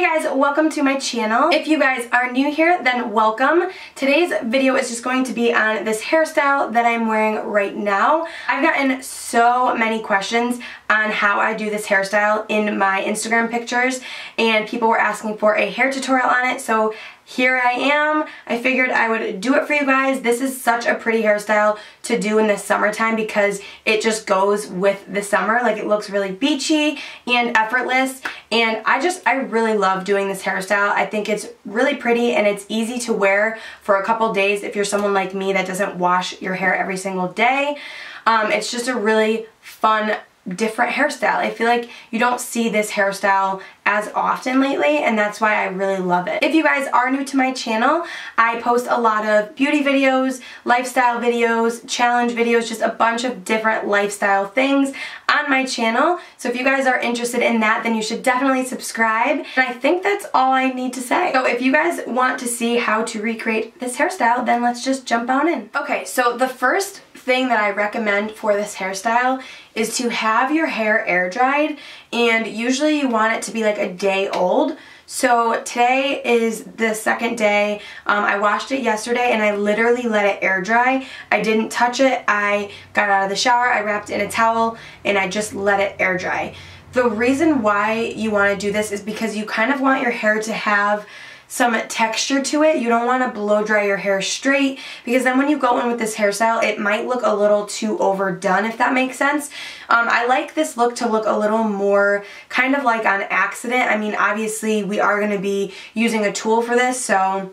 Hey guys, welcome to my channel. If you guys are new here, then welcome. Today's video is just going to be on this hairstyle that I'm wearing right now. I've gotten so many questions on how I do this hairstyle in my Instagram pictures, and people were asking for a hair tutorial on it, so here I am. I figured I would do it for you guys. This is such a pretty hairstyle to do in the summertime because it just goes with the summer. Like, it looks really beachy and effortless, and I really love doing this hairstyle. I think it's really pretty and it's easy to wear for a couple days if you're someone like me that doesn't wash your hair every single day. It's just a really fun, different hairstyle. I feel like you don't see this hairstyle as often lately, and that's why I really love it. If you guys are new to my channel, I post a lot of beauty videos, lifestyle videos, challenge videos, just a bunch of different lifestyle things on my channel. So if you guys are interested in that, then you should definitely subscribe. And I think that's all I need to say. So if you guys want to see how to recreate this hairstyle, then let's just jump on in. Okay, so the first thing that I recommend for this hairstyle is to have your hair air dried, and usually you want it to be like a day old. So today is the second day. I washed it yesterday and I literally let it air dry. I didn't touch it. I got out of the shower, I wrapped it in a towel, and I just let it air dry. The reason why you want to do this is because you kind of want your hair to have some texture to it. You don't want to blow dry your hair straight, because then when you go in with this hairstyle, it might look a little too overdone, if that makes sense. I like this look to look a little more kind of like on accident. I mean, obviously we are going to be using a tool for this, so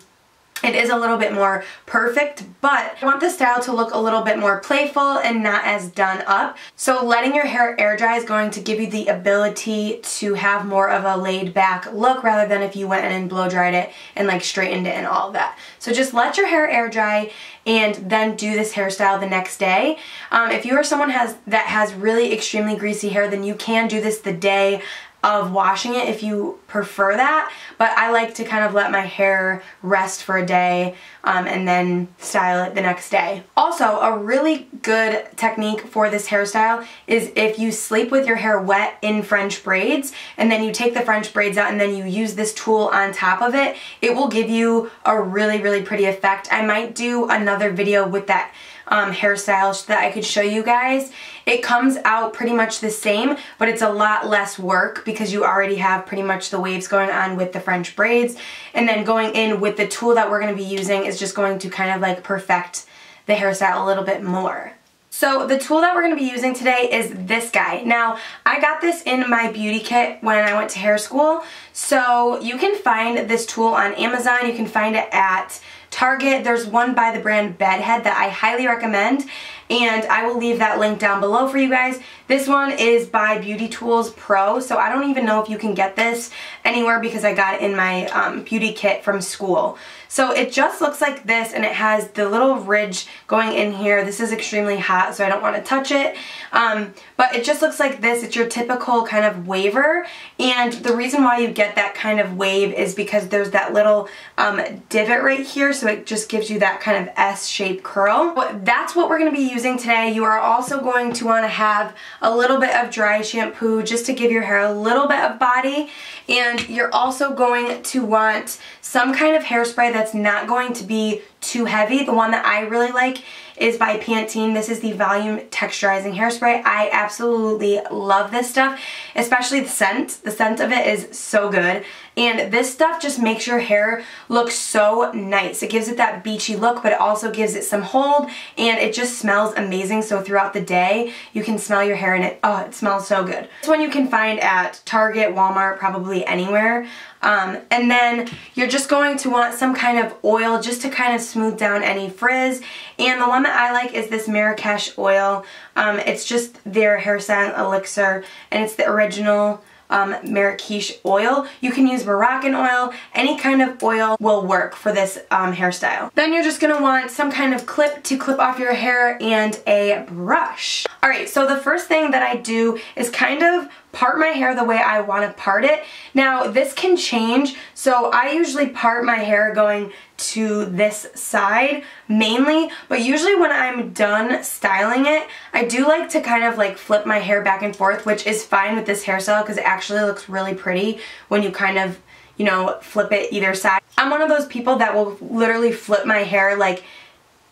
it is a little bit more perfect, but I want the style to look a little bit more playful and not as done up. So letting your hair air dry is going to give you the ability to have more of a laid back look, rather than if you went in and blow dried it and like straightened it and all of that. So just let your hair air dry and then do this hairstyle the next day. If you are someone that has really extremely greasy hair, then you can do this the day of washing it if you prefer that, but I like to kind of let my hair rest for a day and then style it the next day. Also, a really good technique for this hairstyle is if you sleep with your hair wet in French braids, and then you take the French braids out and then you use this tool on top of it, it will give you a really, really pretty effect. I might do another video with that hairstyle so that I could show you guys. It comes out pretty much the same, but it's a lot less work because you already have pretty much the waves going on with the French braids, and then going in with the tool that we're going to be using is just going to kind of like perfect the hairstyle a little bit more. So the tool that we're going to be using today is this guy. Now, I got this in my beauty kit when I went to hair school, so you can find this tool on Amazon. You can find it at Target. There's one by the brand Bedhead that I highly recommend, and I will leave that link down below for you guys. This one is by Beauty Tools Pro, so I don't even know if you can get this anywhere because I got it in my beauty kit from school. So it just looks like this, and it has the little ridge going in here. This is extremely hot, so I don't want to touch it. But it just looks like this. It's your typical kind of waver, and the reason why you get that kind of wave is because there's that little divot right here, so it just gives you that kind of S-shaped curl. But that's what we're going to be using today. You are also going to want to have a little bit of dry shampoo just to give your hair a little bit of body, and you're also going to want some kind of hairspray that's not going to be too heavy. The one that I really like is by Pantene. This is the Volume Texturizing Hairspray. I absolutely love this stuff, especially the scent. The scent of it is so good, and this stuff just makes your hair look so nice. It gives it that beachy look, but it also gives it some hold, and it just smells amazing. So throughout the day, you can smell your hair, and it smells so good. This one you can find at Target, Walmart, probably anywhere. And then you're just going to want some kind of oil just to kind of smooth down any frizz, and the one that I like is this Marrakesh oil. It's just their hairstyle elixir, and it's the original Marrakesh oil. You can use Moroccan oil. Any kind of oil will work for this hairstyle. Then you're just going to want some kind of clip to clip off your hair and a brush. Alright, so the first thing that I do is kind of part my hair the way I want to part it. Now, this can change, so I usually part my hair going to this side mainly, but usually when I'm done styling it, I do like to kind of like flip my hair back and forth, which is fine with this hairstyle because it actually looks really pretty when you kind of, you know, flip it either side. I'm one of those people that will literally flip my hair like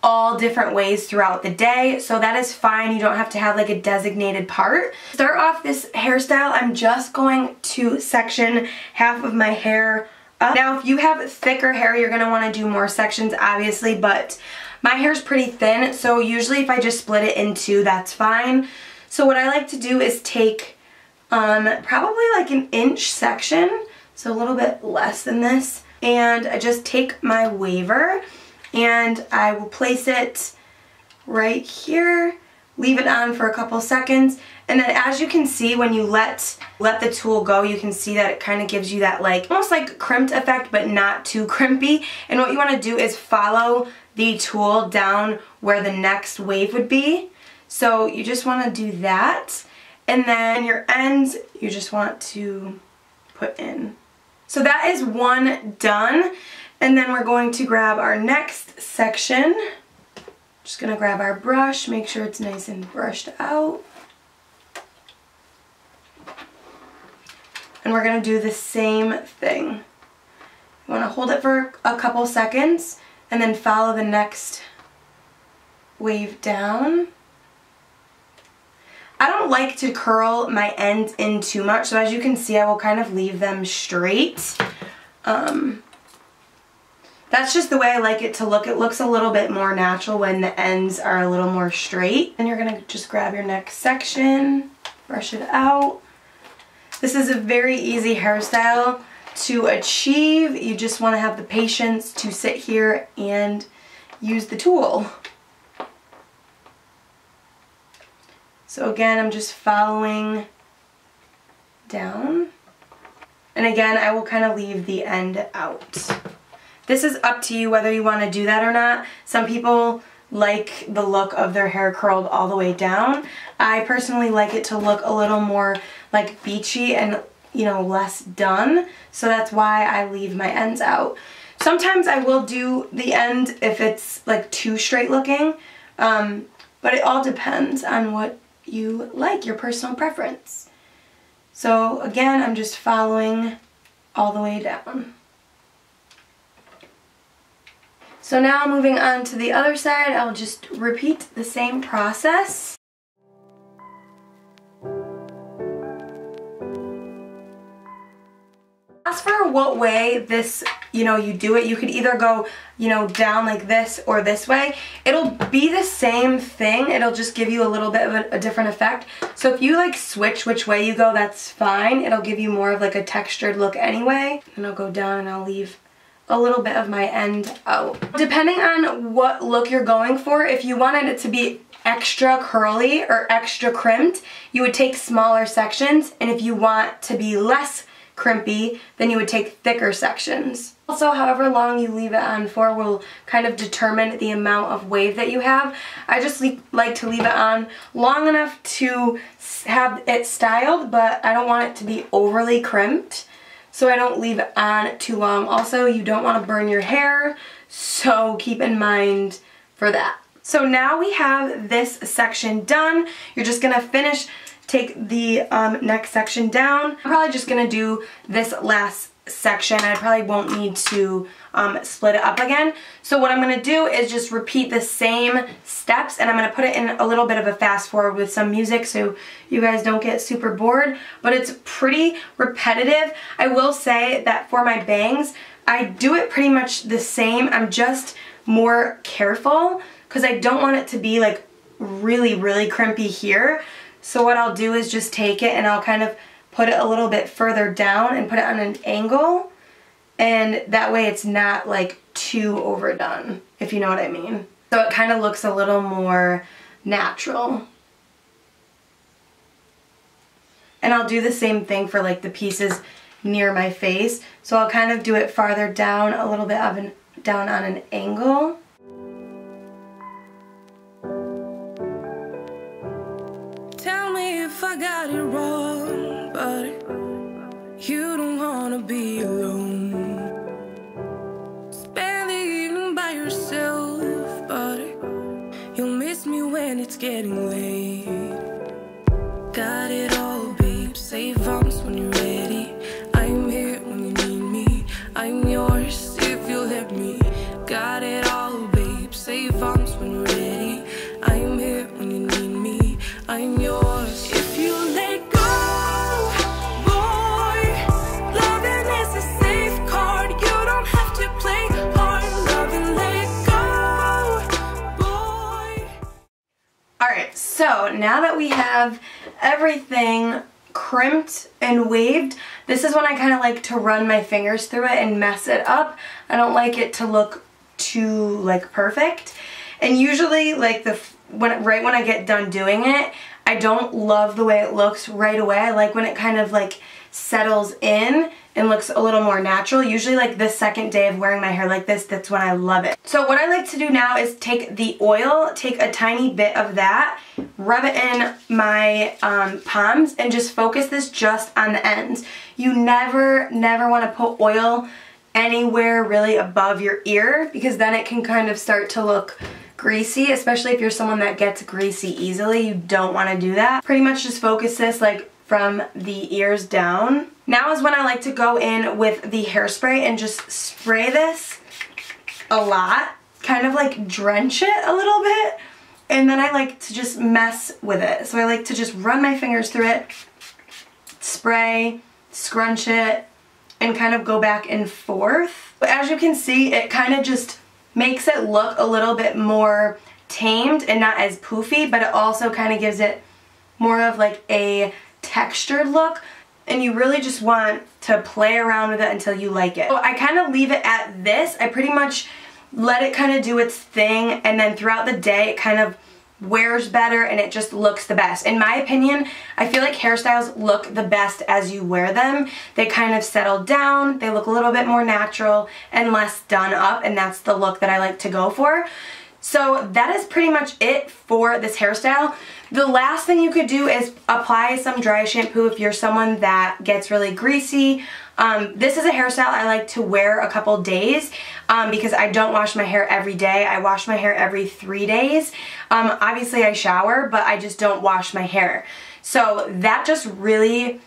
all different ways throughout the day, so that is fine. You don't have to have like a designated part. Start off this hairstyle, I'm just going to section half of my hair up. Now if you have thicker hair, you're going to want to do more sections obviously, but my hair is pretty thin, so usually if I just split it in two, that's fine. So what I like to do is take probably like an inch section, so a little bit less than this, and I just take my waver and I will place it right here, leave it on for a couple seconds, and then as you can see, when you let the tool go, you can see that it kind of gives you that like almost like crimped effect, but not too crimpy. And what you want to do is follow the tool down where the next wave would be. So you just want to do that, and then your ends you just want to put in. So that is one done. And then we're going to grab our next section. Just gonna grab our brush, make sure it's nice and brushed out. And we're gonna do the same thing. You wanna hold it for a couple seconds and then follow the next wave down. I don't like to curl my ends in too much, so as you can see, I will kind of leave them straight. That's just the way I like it to look. It looks a little bit more natural when the ends are a little more straight. And you're gonna just grab your next section, brush it out. This is a very easy hairstyle to achieve. You just wanna have the patience to sit here and use the tool. So again, I'm just following down. And again, I will kind of leave the end out. This is up to you whether you want to do that or not. Some people like the look of their hair curled all the way down. I personally like it to look a little more like beachy and, you know, less done. So that's why I leave my ends out. Sometimes I will do the end if it's like too straight looking, but it all depends on what you like, your personal preference. So again, I'm just following all the way down. So now moving on to the other side, I'll just repeat the same process. As for what way this, you do it, you could either go, down like this or this way. It'll be the same thing, it'll just give you a little bit of a different effect. So if you like switch which way you go, that's fine. It'll give you more of like a textured look anyway. And I'll go down and I'll leave a little bit of my end out. Depending on what look you're going for, if you wanted it to be extra curly or extra crimped, you would take smaller sections, and if you want to be less crimpy, then you would take thicker sections. Also, however long you leave it on for will kind of determine the amount of wave that you have. I just like to leave it on long enough to have it styled, but I don't want it to be overly crimped, so I don't leave it on too long. Also, you don't want to burn your hair, so keep in mind for that. So now we have this section done. You're just gonna take the next section down. I'm probably just gonna do this last section. I probably won't need to split it up again. So what I'm gonna do is just repeat the same steps, and I'm gonna put it in a little bit of a fast forward with some music so you guys don't get super bored, but it's pretty repetitive. I will say that for my bangs, I do it pretty much the same. I'm just more careful because I don't want it to be like really, really crimpy here. So what I'll do is just take it and I'll kind of put it a little bit further down and put it on an angle, and that way it's not like too overdone, if you know what I mean. So it kind of looks a little more natural. And I'll do the same thing for like the pieces near my face. So I'll kind of do it farther down, a little bit of down on an angle. if I got it wrong, but you don't wanna be alone. Spend the evening by yourself, but you'll miss me when it's getting late. Got it all, babe, save arms when you're ready. I'm here when you need me, I'm yours if you'll let me. Got it all, babe, save arms when you're ready. I'm here when you need me, I'm yours if you let go. Boy, loving is a safe card, you don't have to play hard. Love and let go, boy. Alright, so now that we have everything crimped and waved, this is when I kind of like to run my fingers through it and mess it up. I don't like it to look too like perfect, and usually like right when I get done doing it, I don't love the way it looks right away. I like when it kind of like settles in and looks a little more natural. Usually like the second day of wearing my hair like this, that's when I love it. So what I like to do now is take the oil, take a tiny bit of that, rub it in my palms, and just focus this just on the ends. You never want to put oil anywhere really above your ear, because then it can kind of start to look greasy, especially if you're someone that gets greasy easily. You don't want to do that. Pretty much just focus this like from the ears down. Now is when I like to go in with the hairspray and just spray this a lot, kind of like drench it a little bit, and then I like to just mess with it. So I like to just run my fingers through it, spray, scrunch it, and kind of go back and forth. But as you can see, it kind of just makes it look a little bit more tamed and not as poofy, but it also kind of gives it more of like a textured look, and you really just want to play around with it until you like it. So I kind of leave it at this. I pretty much let it kind of do its thing, and then throughout the day it kind of wears better and it just looks the best. In my opinion, I feel like hairstyles look the best as you wear them. They kind of settle down, they look a little bit more natural and less done up, and that's the look that I like to go for. So that is pretty much it for this hairstyle. The last thing you could do is apply some dry shampoo if you're someone that gets really greasy. This is a hairstyle I like to wear a couple days because I don't wash my hair every day. I wash my hair every 3 days. Obviously I shower, but I just don't wash my hair. So that just really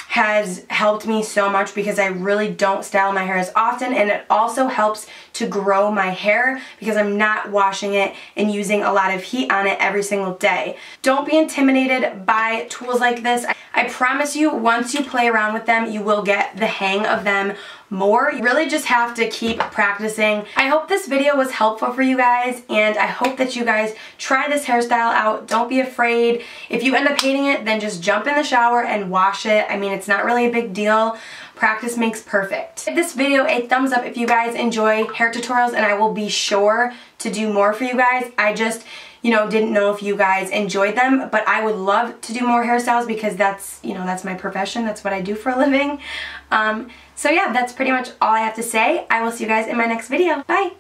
has helped me so much because I really don't style my hair as often, and it also helps to grow my hair because I'm not washing it and using a lot of heat on it every single day. Don't be intimidated by tools like this. I promise you, once you play around with them, you will get the hang of them more. You really just have to keep practicing. I hope this video was helpful for you guys, and I hope that you guys try this hairstyle out. Don't be afraid. If you end up hating it, then just jump in the shower and wash it. I mean, it's not really a big deal. Practice makes perfect. Give this video a thumbs up if you guys enjoy hair tutorials, and I will be sure to do more for you guys. I just, you know, didn't know if you guys enjoyed them, but I would love to do more hairstyles because that's, you know, that's my profession. That's what I do for a living. So yeah, that's pretty much all I have to say. I will see you guys in my next video. Bye!